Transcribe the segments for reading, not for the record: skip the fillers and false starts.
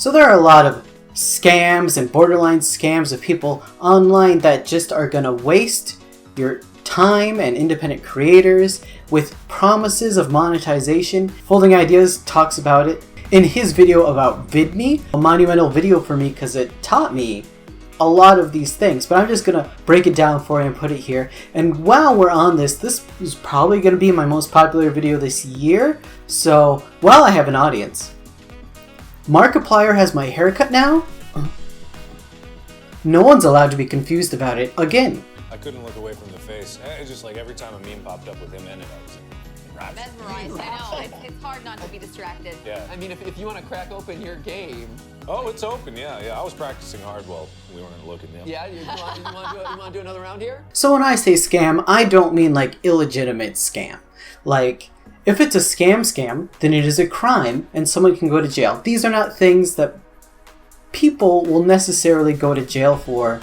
So there are a lot of scams and borderline scams of people online that just are gonna waste your time and independent creators with promises of monetization. Folding Ideas talks about it in his video about VidMe, a monumental video for me because it taught me a lot of these things, but I'm just gonna break it down for you and put it here. And while we're on this is probably gonna be my most popular video this year, so while I have an audience, Markiplier has my haircut now? No one's allowed to be confused about it again. I couldn't look away from the face. It's just like every time a meme popped up with him in it, I was mesmerized. I know. It's hard not to be distracted. Yeah. I mean, if you want to crack open your game. Oh, it's open. Yeah. I was practicing hard while we weren't looking. Yeah. You want to do another round here? So when I say scam, I don't mean like illegitimate scam. Like, if it's a scam, then it is a crime and someone can go to jail. These are not things that people will necessarily go to jail for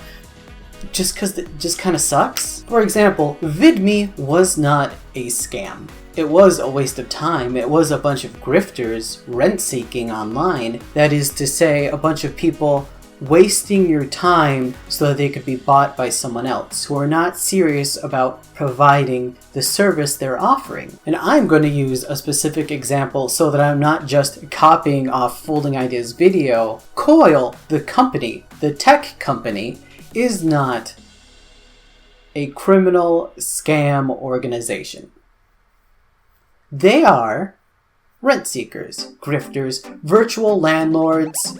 just because it just kind of sucks. For example, VidMe was not a scam. It was a waste of time. It was a bunch of grifters rent-seeking online. That is to say, a bunch of people wasting your time so that they could be bought by someone else who are not serious about providing the service they're offering. And I'm going to use a specific example so that I'm not just copying off Folding Ideas' video. Coil, the company, the tech company, is not a criminal scam organization. They are rent seekers, grifters, virtual landlords,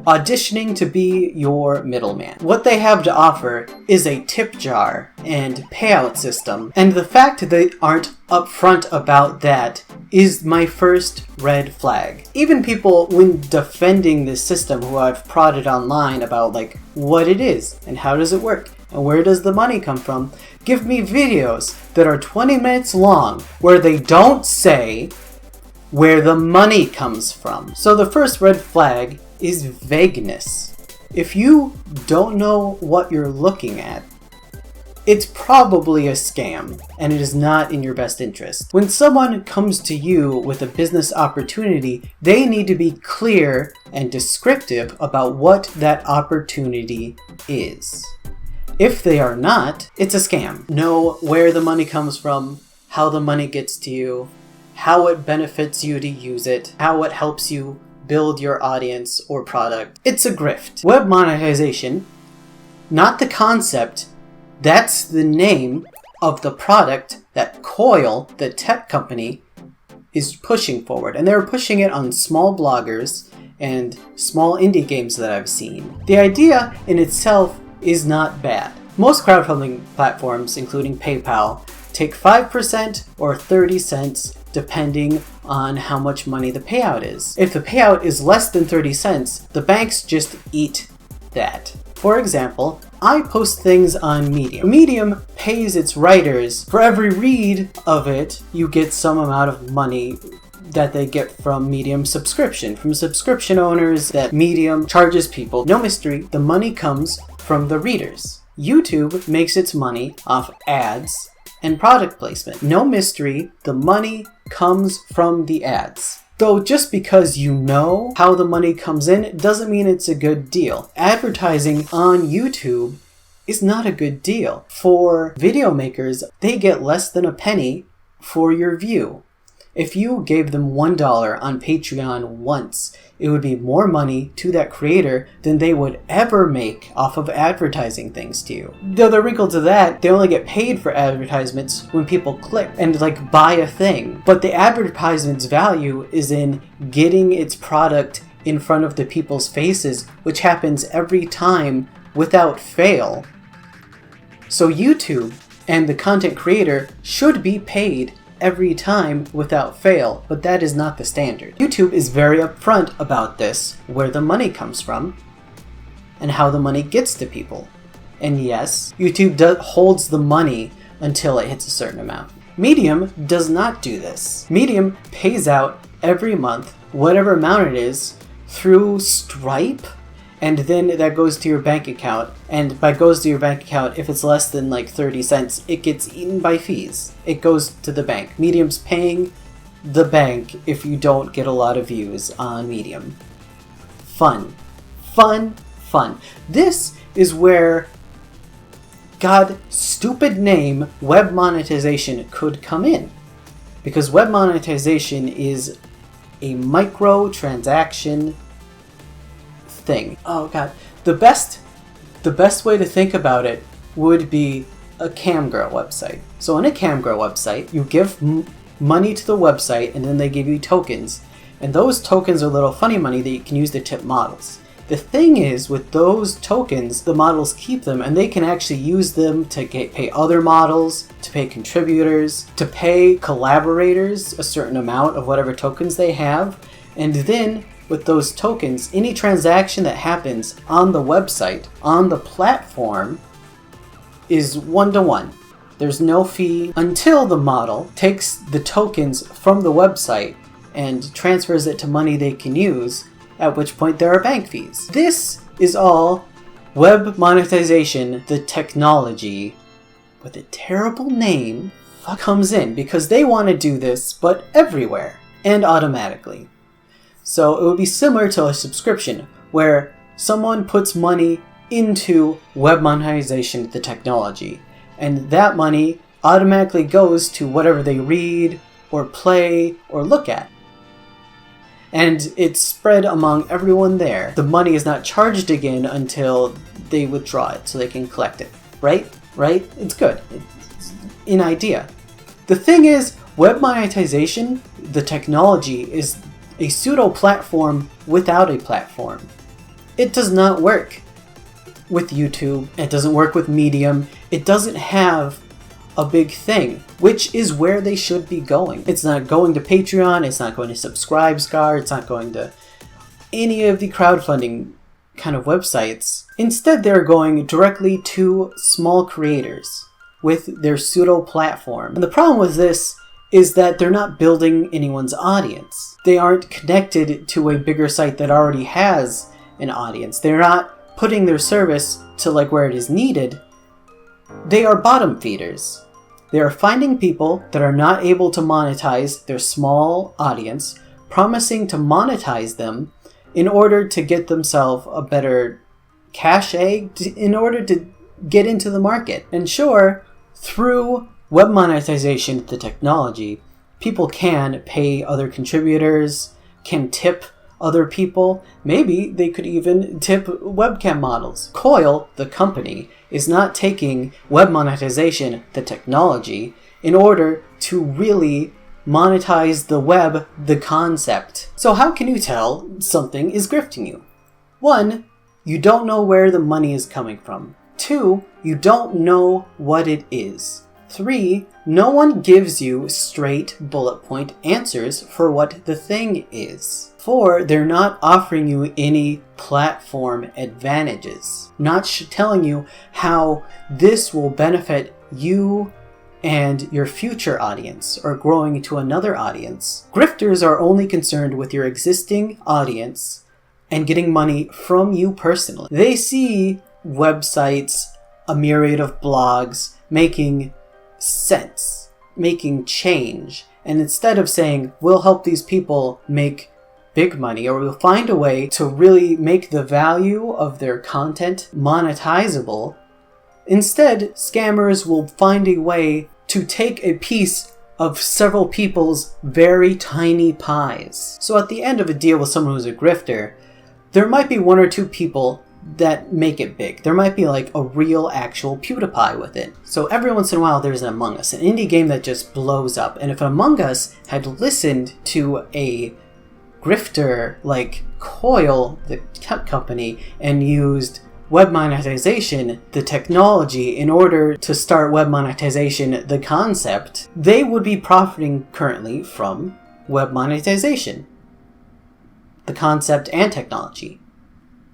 auditioning to be your middleman. What they have to offer is a tip jar and payout system, and the fact that they aren't upfront about that is my first red flag. Even people, when defending this system, who I've prodded online about like what it is and how does it work and where does the money come from, give me videos that are 20 minutes long where they don't say where the money comes from. So the first red flag is vagueness. If you don't know what you're looking at, it's probably a scam, and it is not in your best interest. When someone comes to you with a business opportunity, they need to be clear and descriptive about what that opportunity is. If they are not, it's a scam. Know where the money comes from, how the money gets to you, how it benefits you to use it, how it helps you build your audience or product. It's a grift. Web monetization, not the concept, that's the name of the product that Coil, the tech company, is pushing forward. And they're pushing it on small bloggers and small indie games that I've seen. The idea in itself is not bad. Most crowdfunding platforms, including PayPal, take 5% or 30 cents depending on how much money the payout is. If the payout is less than 30 cents, the banks just eat that. For example, I post things on Medium. Medium pays its writers. For every read of it, you get some amount of money that they get from Medium subscription, from subscription owners that Medium charges people. No mystery, the money comes from the readers. YouTube makes its money off ads and product placement. No mystery, the money comes from the ads. Though just because you know how the money comes in doesn't mean it's a good deal. Advertising on YouTube is not a good deal. For video makers, they get less than a penny for your view. If you gave them $1 on Patreon once, it would be more money to that creator than they would ever make off of advertising things to you. Though the wrinkle to that, they only get paid for advertisements when people click and like buy a thing. But the advertisement's value is in getting its product in front of the people's faces, which happens every time without fail. So YouTube and the content creator should be paid every time without fail, but that is not the standard. YouTube is very upfront about this, where the money comes from, and how the money gets to people. And yes, YouTube holds the money until it hits a certain amount. Medium does not do this. Medium pays out every month, whatever amount it is, through Stripe, and then that goes to your bank account. And by goes to your bank account, if it's less than like 30 cents, it gets eaten by fees. It goes to the bank. Medium's paying the bank if you don't get a lot of views on Medium. fun. Fun, fun. This is where God's stupid name, web monetization, could come in. Because web monetization is a micro-transaction thing. Oh god. The best way to think about it would be a camgirl website. So on a camgirl website, you give money to the website and then they give you tokens. And those tokens are little funny money that you can use to tip models. The thing is, with those tokens, the models keep them and they can actually use them to pay other models, to pay contributors, to pay collaborators a certain amount of whatever tokens they have. And then, with those tokens, any transaction that happens on the website, on the platform, is one-to-one. There's no fee until the model takes the tokens from the website and transfers it to money they can use, at which point there are bank fees. This is all web monetization, the technology, with a terrible name, comes in, because they want to do this, but everywhere, and automatically. So it would be similar to a subscription, where someone puts money into web monetization, the technology, and that money automatically goes to whatever they read, or play, or look at. And it's spread among everyone there. The money is not charged again until they withdraw it, so they can collect it. Right? Right? It's good. It's an idea. The thing is, web monetization, the technology, is a pseudo-platform without a platform. It does not work with YouTube. It doesn't work with Medium. It doesn't have a big thing, which is where they should be going. It's not going to Patreon, it's not going to Subscribestar, it's not going to any of the crowdfunding kind of websites. Instead, they're going directly to small creators with their pseudo platform. And the problem with this is that they're not building anyone's audience. They aren't connected to a bigger site that already has an audience. They're not putting their service to like where it is needed. They are bottom feeders. They are finding people that are not able to monetize their small audience, promising to monetize them in order to get themselves a better cachet, in order to get into the market. And sure, through web monetization, the technology, people can pay other contributors, can tip other people. Maybe they could even tip webcam models. Coil, the company, is not taking web monetization, the technology, in order to really monetize the web, the concept. So how can you tell something is grifting you? 1, you don't know where the money is coming from. 2, you don't know what it is. 3, no one gives you straight bullet point answers for what the thing is. 4, they're not offering you any platform advantages. Not telling you how this will benefit you and your future audience, or growing to another audience. Grifters are only concerned with your existing audience and getting money from you personally. They see websites, a myriad of blogs, making sense, making change, and instead of saying, we'll help these people make big money, or we'll find a way to really make the value of their content monetizable, instead, scammers will find a way to take a piece of several people's very tiny pies. So at the end of a deal with someone who's a grifter, there might be 1 or 2 people that make it big. There might be like a real actual PewDiePie with it. So every once in a while there's an Among Us, an indie game that just blows up. And if Among Us had listened to a grifter like Coil, the company, and used web monetization, the technology, in order to start web monetization, the concept, they would be profiting currently from web monetization, the concept and technology.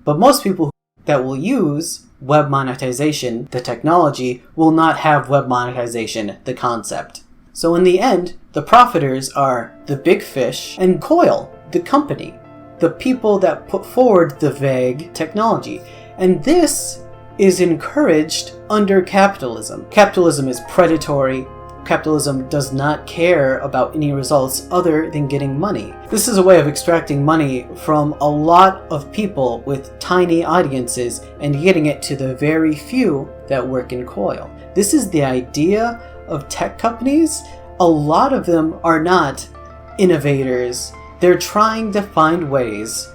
But most people that will use web monetization, the technology, will not have web monetization, the concept. So in the end, the profiters are the big fish and Coil, the company, the people that put forward the vague technology. And this is encouraged under capitalism. Capitalism is predatory, capitalism does not care about any results other than getting money. This is a way of extracting money from a lot of people with tiny audiences and getting it to the very few that work in Coil. This is the idea of tech companies. A lot of them are not innovators. They're trying to find ways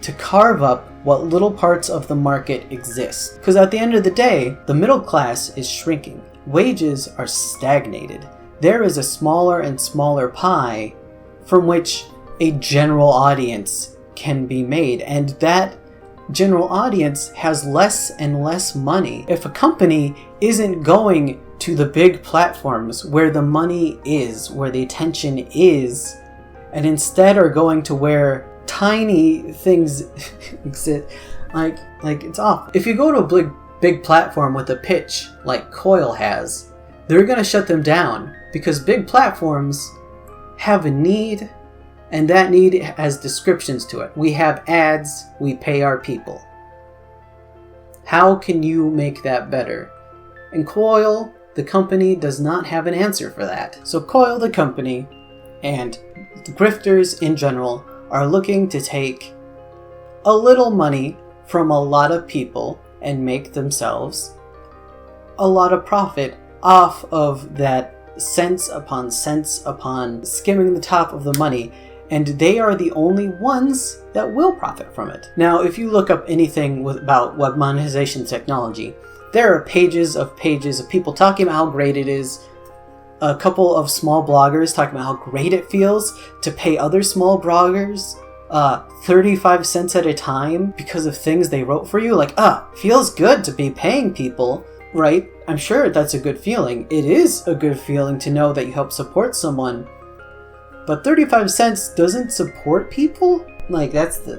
to carve up what little parts of the market exist. Because at the end of the day, the middle class is shrinking. Wages are stagnated. There is a smaller and smaller pie from which a general audience can be made, and that general audience has less and less money. If a company isn't going to the big platforms where the money is, where the attention is, and instead are going to where tiny things exist, like it's off. If you go to a big platform with a pitch like Coil has, they're gonna shut them down because big platforms have a need, and that need has descriptions to it. We have ads, we pay our people. How can you make that better? And Coil, the company, does not have an answer for that. So Coil, the company, and the grifters in general are looking to take a little money from a lot of people and make themselves a lot of profit off of that cents upon skimming the top of the money, and they are the only ones that will profit from it. Now, if you look up anything about web monetization technology, there are pages of people talking about how great it is, a couple of small bloggers talking about how great it feels to pay other small bloggers 35 cents at a time because of things they wrote for you. Like, feels good to be paying people, right? I'm sure that's a good feeling. It is a good feeling to know that you help support someone. But 35 cents doesn't support people? Like, that's the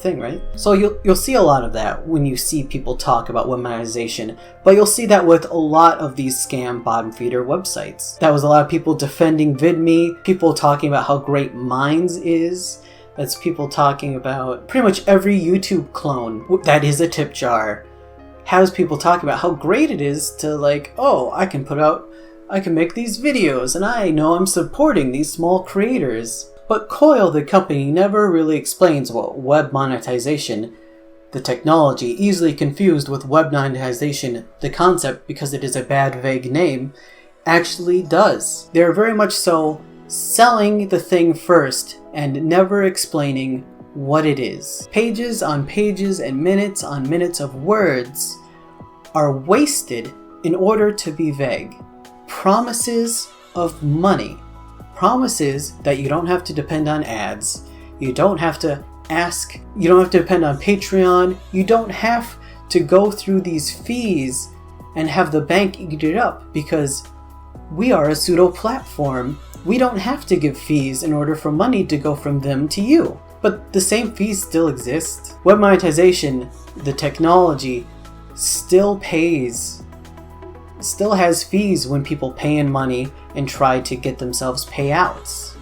thing, right? So you'll see a lot of that when you see people talk about web monetization, but you'll see that with a lot of these scam bottom feeder websites. That was a lot of people defending VidMe, people talking about how great Minds is. That's people talking about pretty much every YouTube clone that is a tip jar has people talking about how great it is to, like, I can make these videos and I know I'm supporting these small creators. But Coil, the company, never really explains what web monetization, the technology, easily confused with web monetization, the concept because it is a bad, vague name, actually does. They're very much so selling the thing first and never explaining what it is. Pages on pages and minutes on minutes of words are wasted in order to be vague. Promises of money. Promises that you don't have to depend on ads. You don't have to depend on Patreon. You don't have to go through these fees and have the bank eat it up because we are a pseudo platform. We don't have to give fees in order for money to go from them to you. But the same fees still exist. Web monetization, the technology, still has fees when people pay in money and try to get themselves payouts.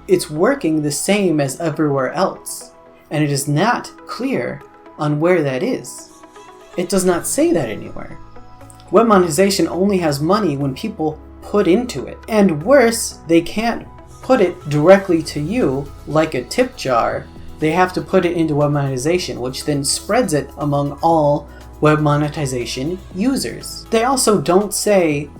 It's working the same as everywhere else, and it is not clear on where that is. It does not say that anywhere. Web monetization only has money when people put into it. And worse, they can't put it directly to you like a tip jar. They have to put it into web monetization, which then spreads it among all web monetization users. They also don't say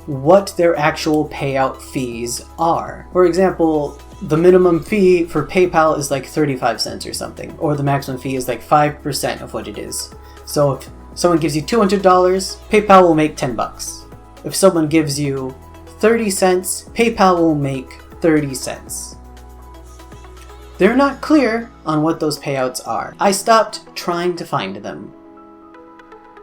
what their actual payout fees are. For example, the minimum fee for PayPal is like 35 cents or something, or the maximum fee is like 5% of what it is. So if someone gives you $200, PayPal will make $10. If someone gives you 30 cents, PayPal will make 30 cents. They're not clear on what those payouts are. I stopped trying to find them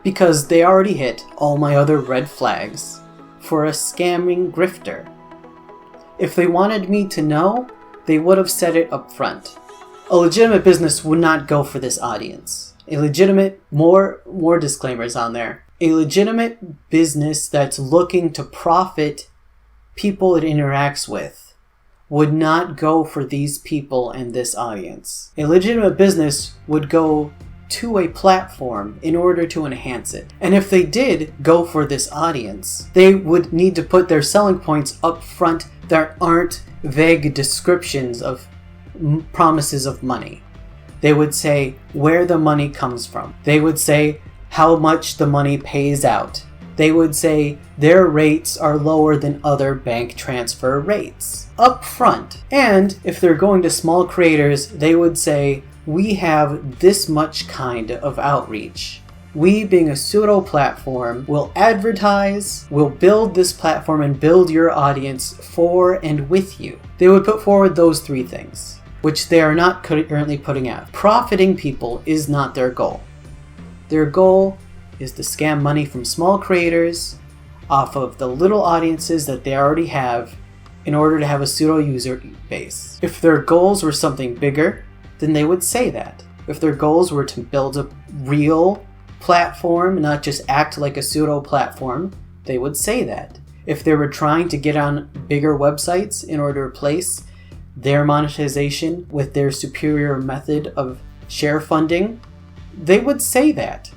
because they already hit all my other red flags for a scamming grifter. If they wanted me to know, they would have said it up front. A legitimate business would not go for this audience. A legitimate, more disclaimers on there. A legitimate business that's looking to profit people it interacts with would not go for these people and this audience. A legitimate business would go to a platform in order to enhance it. And if they did go for this audience, they would need to put their selling points up front that aren't vague descriptions of promises of money. They would say where the money comes from. They would say how much the money pays out. They would say their rates are lower than other bank transfer rates up front. And if they're going to small creators, they would say, we have this much kind of outreach. We, being a pseudo platform, will advertise, will build this platform and build your audience for and with you. They would put forward those three things, which they are not currently putting out. Profiting people is not their goal. Their goal is to scam money from small creators off of the little audiences that they already have in order to have a pseudo user base. If their goals were something bigger, then they would say that. If their goals were to build a real platform, not just act like a pseudo platform, they would say that. If they were trying to get on bigger websites in order to replace their monetization with their superior method of share funding, they would say that.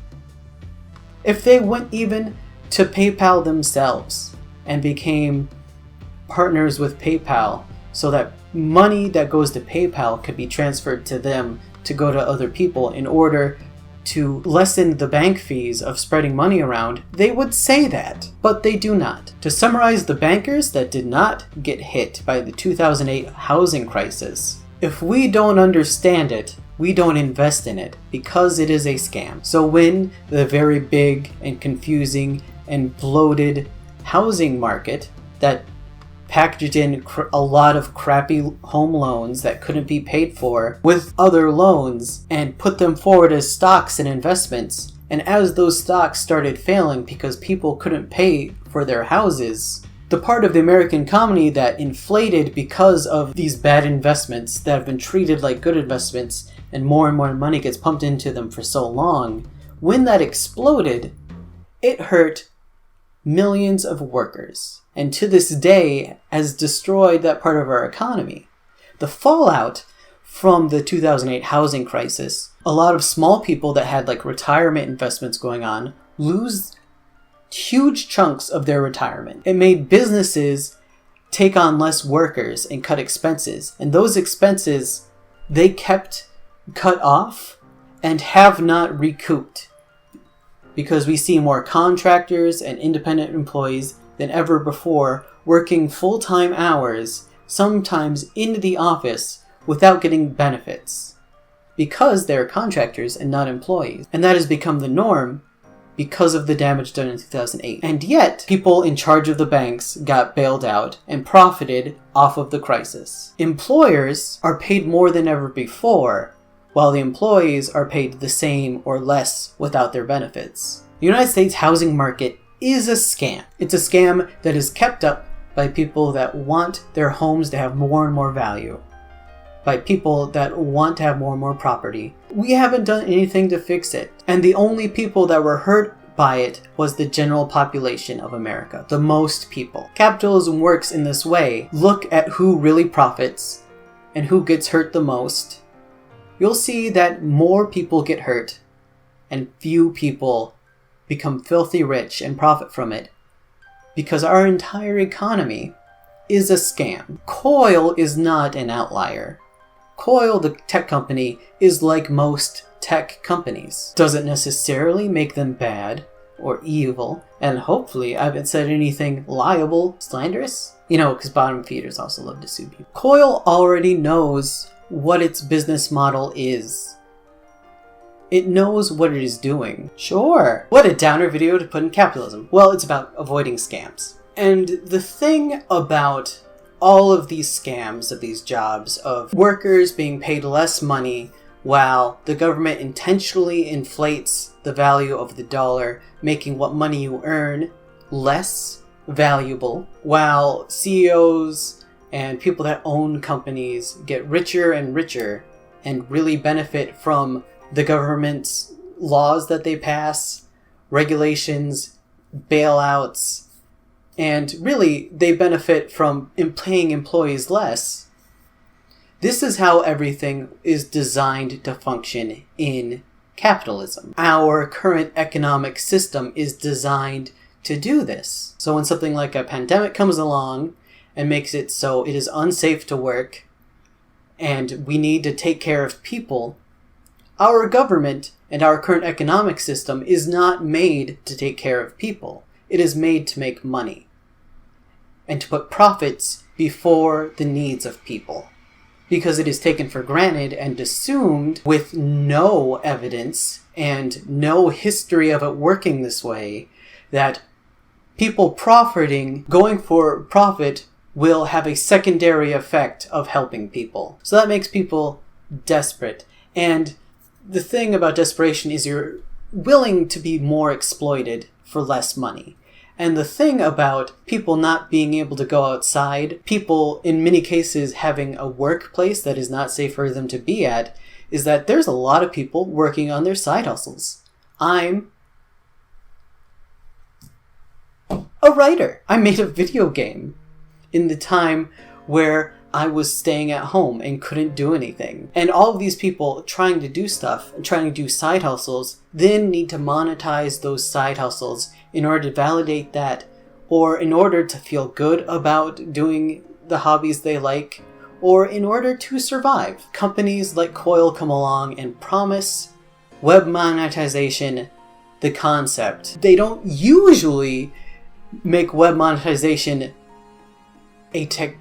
If they went even to PayPal themselves and became partners with PayPal so that money that goes to PayPal could be transferred to them to go to other people in order to lessen the bank fees of spreading money around, they would say that, but they do not. To summarize the bankers that did not get hit by the 2008 housing crisis, if we don't understand it, we don't invest in it because it is a scam. So when the very big and confusing and bloated housing market that packaged in a lot of crappy home loans that couldn't be paid for with other loans and put them forward as stocks and investments, and as those stocks started failing because people couldn't pay for their houses, the part of the American economy that inflated because of these bad investments that have been treated like good investments and more money gets pumped into them for so long, when that exploded, it hurt millions of workers, and to this day has destroyed that part of our economy. The fallout from the 2008 housing crisis, a lot of small people that had like retirement investments going on lose huge chunks of their retirement. It made businesses take on less workers and cut expenses, and those expenses they kept cut off and have not recouped, because we see more contractors and independent employees than ever before working full-time hours, sometimes in the office, without getting benefits, because they're contractors and not employees. And that has become the norm because of the damage done in 2008. And yet, people in charge of the banks got bailed out and profited off of the crisis. Employers are paid more than ever before, while the employees are paid the same or less without their benefits. The United States housing market is a scam. It's a scam that is kept up by people that want their homes to have more and more value, by people that want to have more and more property. We haven't done anything to fix it. And the only people that were hurt by it was the general population of America, the most people. Capitalism works in this way. Look at who really profits and who gets hurt the most. You'll see that more people get hurt and few people become filthy rich and profit from it, because our entire economy is a scam. Coil is not an outlier. Coil, the tech company, is like most tech companies. Doesn't necessarily make them bad or evil, and hopefully I haven't said anything liable, slanderous, because bottom feeders also love to sue people. Coil already knows what its business model is. It knows what it is doing. Sure, what a downer video to put in capitalism. Well, it's about avoiding scams. And the thing about all of these scams of these jobs of workers being paid less money while the government intentionally inflates the value of the dollar, making what money you earn less valuable, while CEOs and people that own companies get richer and richer and really benefit from the government's laws that they pass, regulations, bailouts, and really they benefit from paying employees less. This is how everything is designed to function in capitalism. Our current economic system is designed to do this. So when something like a pandemic comes along and makes it so it is unsafe to work and we need to take care of people, our government and our current economic system is not made to take care of people. It is made to make money and to put profits before the needs of people. Because it is taken for granted and assumed with no evidence and no history of it working this way that people profiting, going for profit, will have a secondary effect of helping people. So that makes people desperate. And the thing about desperation is you're willing to be more exploited for less money. And the thing about people not being able to go outside, people in many cases having a workplace that is not safe for them to be at, is that there's a lot of people working on their side hustles. I'm a writer. I made a video game in the time where I was staying at home and couldn't do anything. And all of these people trying to do stuff, trying to do side hustles, then need to monetize those side hustles in order to validate that, or in order to feel good about doing the hobbies they like, or in order to survive. Companies like Coil come along and promise web monetization, the concept. They don't usually make web monetization a tech...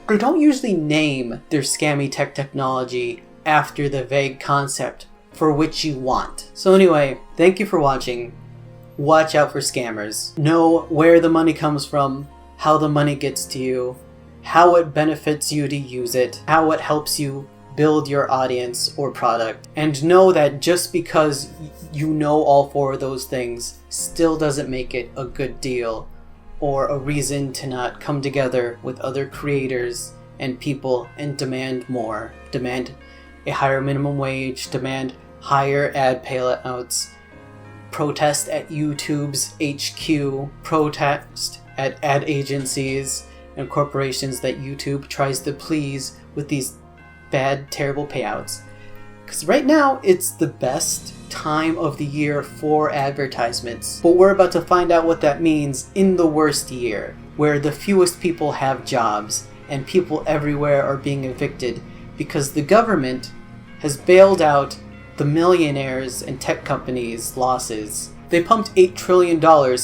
They don't usually name their scammy technology after the vague concept for which you want. So anyway, thank you for watching. Watch out for scammers. Know where the money comes from, how the money gets to you, how it benefits you to use it, how it helps you build your audience or product. And know that just because you know all four of those things still doesn't make it a good deal or a reason to not come together with other creators and people and demand more. Demand a higher minimum wage, demand higher ad payouts, protest at YouTube's HQ, protest at ad agencies and corporations that YouTube tries to please with these bad, terrible payouts. Because right now, it's the best time of the year for advertisements. But we're about to find out what that means in the worst year, where the fewest people have jobs and people everywhere are being evicted because the government has bailed out the millionaires and tech companies' losses. They pumped $8 trillion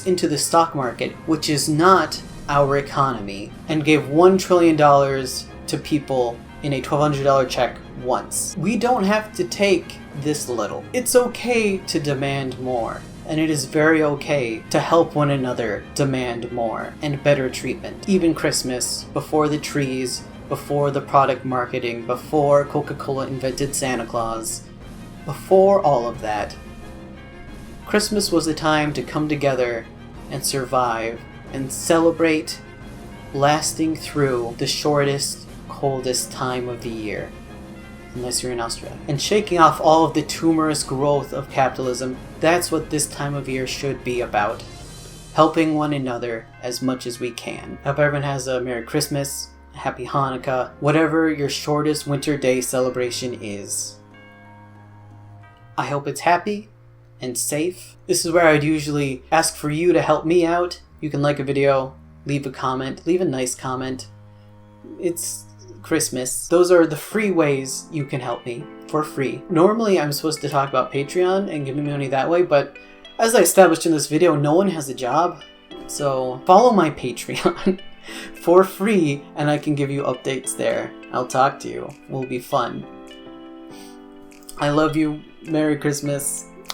into the stock market, which is not our economy, and gave $1 trillion to people in a $1,200 check once. We don't have to take this little. It's okay to demand more, and it is very okay to help one another demand more and better treatment. Even Christmas, before the trees, before the product marketing, before Coca-Cola invented Santa Claus, before all of that, Christmas was a time to come together and survive and celebrate lasting through the shortest, coldest time of the year, unless you're in Australia. And shaking off all of the tumorous growth of capitalism, that's what this time of year should be about. Helping one another as much as we can. I hope everyone has a Merry Christmas, a Happy Hanukkah, whatever your shortest winter day celebration is. I hope it's happy and safe. This is where I'd usually ask for you to help me out. You can like a video, leave a comment, leave a nice comment. It's Christmas. Those are the free ways you can help me for free. Normally I'm supposed to talk about Patreon and giving me money that way, but as I established in this video, no one has a job. So follow my Patreon for free and I can give you updates there. I'll talk to you. It will be fun. I love you. Merry Christmas.